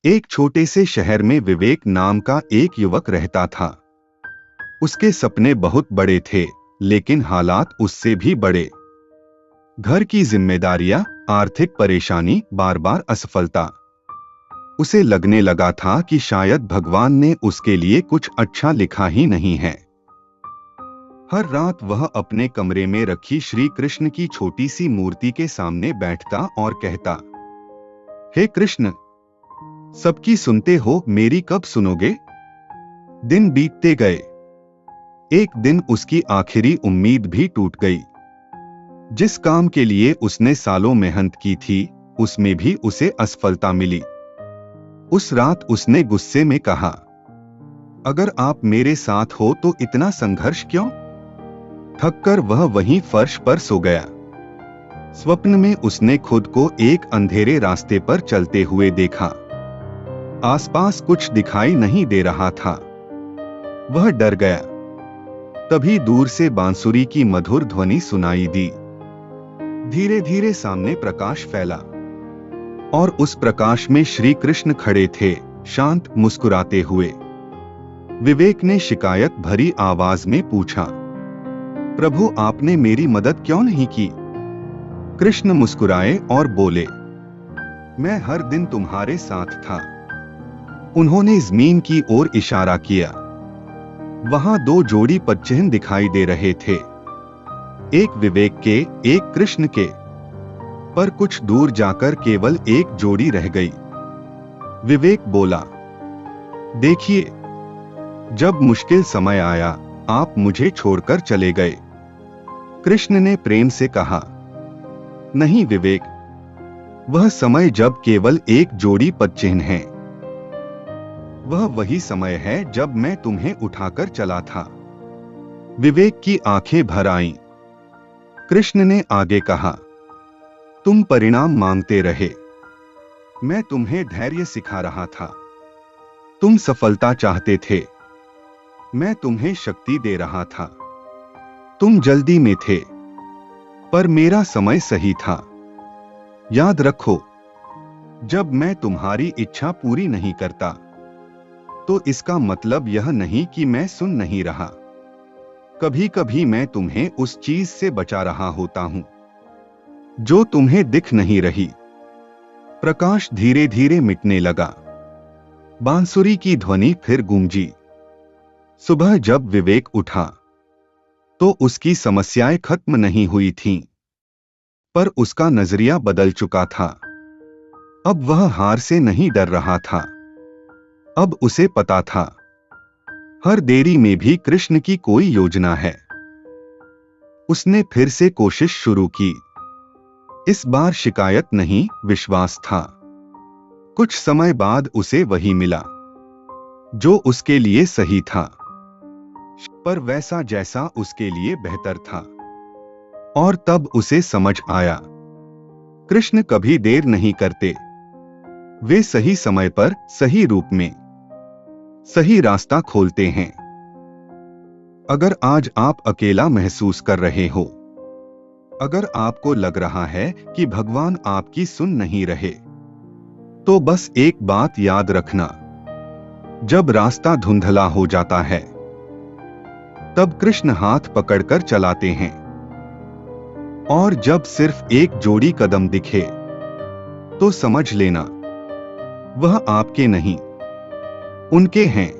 एक छोटे से शहर में विवेक नाम का एक युवक रहता था। उसके सपने बहुत बड़े थे, लेकिन हालात उससे भी बड़े। घर की जिम्मेदारियां, आर्थिक परेशानी, बार बार असफलता। उसे लगने लगा था कि शायद भगवान ने उसके लिए कुछ अच्छा लिखा ही नहीं है। हर रात वह अपने कमरे में रखी श्री कृष्ण की छोटी सी मूर्ति के सामने बैठता और कहता, हे कृष्ण, सबकी सुनते हो, मेरी कब सुनोगे? दिन बीतते गए। एक दिन उसकी आखिरी उम्मीद भी टूट गई। जिस काम के लिए उसने सालों मेहनत की थी, उसमें भी उसे असफलता मिली। उस रात उसने गुस्से में कहा, अगर आप मेरे साथ हो तो इतना संघर्ष क्यों? थककर वह वहीं फर्श पर सो गया। स्वप्न में उसने खुद को एक अंधेरे रास्ते पर चलते हुए देखा। आसपास कुछ दिखाई नहीं दे रहा था। वह डर गया। तभी दूर से बांसुरी की मधुर ध्वनि सुनाई दी। धीरे धीरे सामने प्रकाश फैला और उस प्रकाश में श्री कृष्ण खड़े थे, शांत, मुस्कुराते हुए। विवेक ने शिकायत भरी आवाज में पूछा, प्रभु, आपने मेरी मदद क्यों नहीं की? कृष्ण मुस्कुराए और बोले, मैं हर दिन तुम्हारे साथ था। उन्होंने जमीन की ओर इशारा किया। वहां दो जोड़ी पदचिह्न दिखाई दे रहे थे, एक विवेक के, एक कृष्ण के। पर कुछ दूर जाकर केवल एक जोड़ी रह गई। विवेक बोला, देखिए, जब मुश्किल समय आया, आप मुझे छोड़कर चले गए। कृष्ण ने प्रेम से कहा, नहीं विवेक, वह समय जब केवल एक जोड़ी पदचिह्न है, वह वही समय है जब मैं तुम्हें उठाकर चला था। विवेक की आंखें भर आईं। कृष्ण ने आगे कहा, तुम परिणाम मांगते रहे, मैं तुम्हें धैर्य सिखा रहा था। तुम सफलता चाहते थे, मैं तुम्हें शक्ति दे रहा था। तुम जल्दी में थे, पर मेरा समय सही था। याद रखो, जब मैं तुम्हारी इच्छा पूरी नहीं करता, तो इसका मतलब यह नहीं कि मैं सुन नहीं रहा। कभी कभी मैं तुम्हें उस चीज से बचा रहा होता हूं जो तुम्हें दिख नहीं रही। प्रकाश धीरे धीरे मिटने लगा। बांसुरी की ध्वनि फिर गूंजी। सुबह जब विवेक उठा, तो उसकी समस्याएं खत्म नहीं हुई थीं, पर उसका नजरिया बदल चुका था। अब वह हार से नहीं डर रहा था। अब उसे पता था, हर देरी में भी कृष्ण की कोई योजना है। उसने फिर से कोशिश शुरू की। इस बार शिकायत नहीं, विश्वास था। कुछ समय बाद उसे वही मिला जो उसके लिए सही था, पर वैसा जैसा उसके लिए बेहतर था। और तब उसे समझ आया, कृष्ण कभी देर नहीं करते। वे सही समय पर, सही रूप में, सही रास्ता खोलते हैं। अगर आज आप अकेला महसूस कर रहे हो, अगर आपको लग रहा है कि भगवान आपकी सुन नहीं रहे, तो बस एक बात याद रखना, जब रास्ता धुंधला हो जाता है, तब कृष्ण हाथ पकड़कर चलाते हैं। और जब सिर्फ एक जोड़ी कदम दिखे, तो समझ लेना, वह आपके नहीं, उनके हैं।